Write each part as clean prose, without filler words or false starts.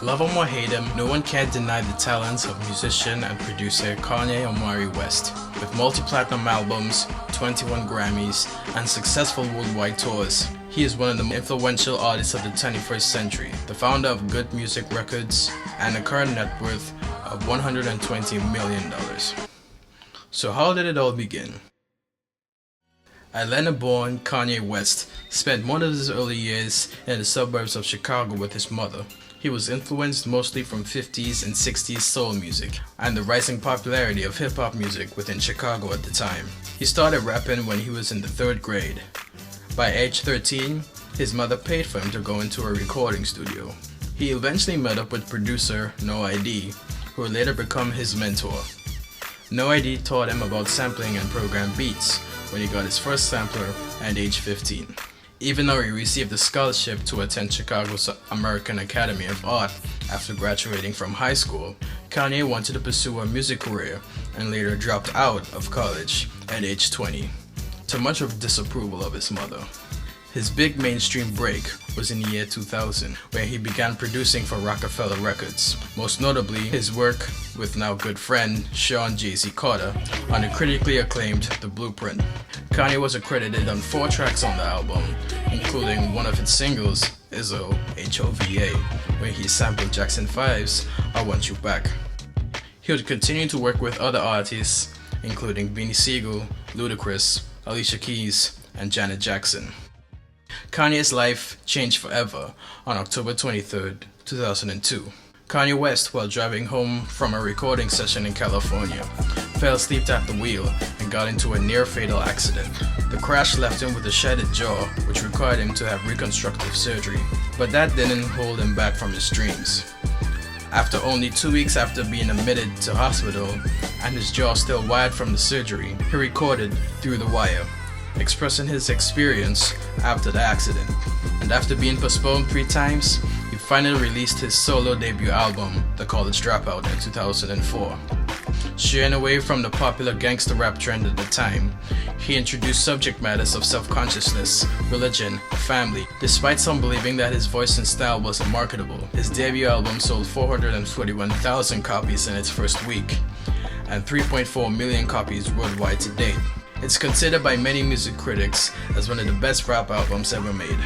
Love him or hate him, no one can deny the talents of musician and producer Kanye West. With multi-platinum albums, 21 Grammys, and successful worldwide tours, he is one of the influential artists of the 21st century, the founder of Good Music Records, and a current net worth of $120 million. So how did it all begin? Atlanta-born Kanye West spent one of his early years in the suburbs of Chicago with his mother. He was influenced mostly from 50s and 60s soul music and the rising popularity of hip-hop music within Chicago at the time. He started rapping when he was in the 3rd grade. By age 13, his mother paid for him to go into a recording studio. He eventually met up with producer No ID, who would later become his mentor. No ID taught him about sampling and program beats when he got his first sampler at age 15. Even though he received a scholarship to attend Chicago's American Academy of Art after graduating from high school, Kanye wanted to pursue a music career and later dropped out of college at age 20, to much of disapproval of his mother. His big mainstream break was in the year 2000, where he began producing for Rockefeller Records, most notably his work with now good friend Sean Jay-Z Carter on the critically acclaimed The Blueprint. Kanye was accredited on 4 tracks on the album, including one of its singles, Izzo, HOVA, where he sampled Jackson 5's I Want You Back. He would continue to work with other artists, including Beanie Sigel, Ludacris, Alicia Keys, and Janet Jackson. Kanye's life changed forever on October 23, 2002. Kanye West, while driving home from a recording session in California, fell asleep at the wheel and got into a near-fatal accident. The crash left him with a shattered jaw, which required him to have reconstructive surgery, but that didn't hold him back from his dreams. After only 2 weeks after being admitted to hospital and his jaw still wired from the surgery, he recorded Through the Wire, expressing his experience after the accident. And after being postponed 3 times, he finally released his solo debut album, The College Dropout, in 2004. Steering away from the popular gangster rap trend at the time, he introduced subject matters of self-consciousness, religion, family. Despite some believing that his voice and style wasn't marketable, his debut album sold 441,000 copies in its first week, and 3.4 million copies worldwide to date. It's considered by many music critics as one of the best rap albums ever made.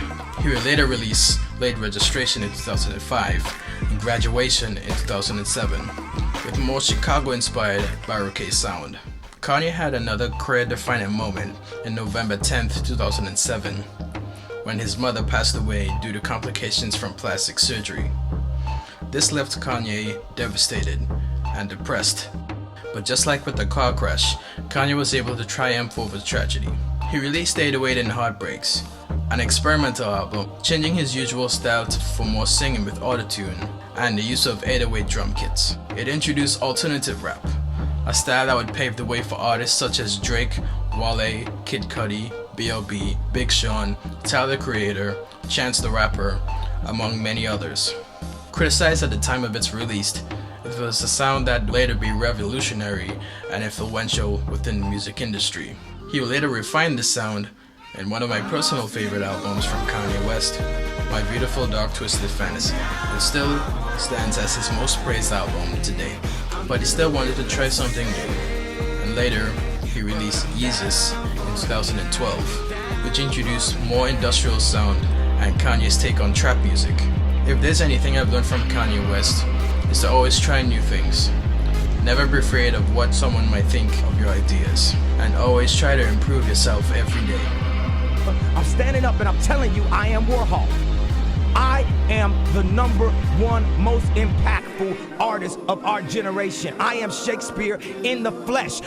He would later release Late Registration in 2005 and Graduation in 2007, with more Chicago-inspired baroque sound. Kanye had another career-defining moment in November 10, 2007, when his mother passed away due to complications from plastic surgery. This left Kanye devastated and depressed. But just like with the car crash, Kanye was able to triumph over tragedy. He released 808 and Heartbreaks, an experimental album, changing his usual style for more singing with autotune and the use of 808 drum kits. It introduced alternative rap, a style that would pave the way for artists such as Drake, Wale, Kid Cudi, B.O.B., Big Sean, Tyler the Creator, Chance the Rapper, among many others. Criticized at the time of its release, it was a sound that would later be revolutionary and influential within the music industry. He would later refine this sound in one of my personal favorite albums from Kanye West, My Beautiful Dark Twisted Fantasy. It still stands as his most praised album to date, but he still wanted to try something new. And later, he released Yeezus in 2012, which introduced more industrial sound and Kanye's take on trap music. If there's anything I've learned from Kanye West, is to always try new things. Never be afraid of what someone might think of your ideas, and always try to improve yourself every day. I'm standing up and I'm telling you, I am Warhol. I am the #1 most impactful artist of our generation. I am Shakespeare in the flesh.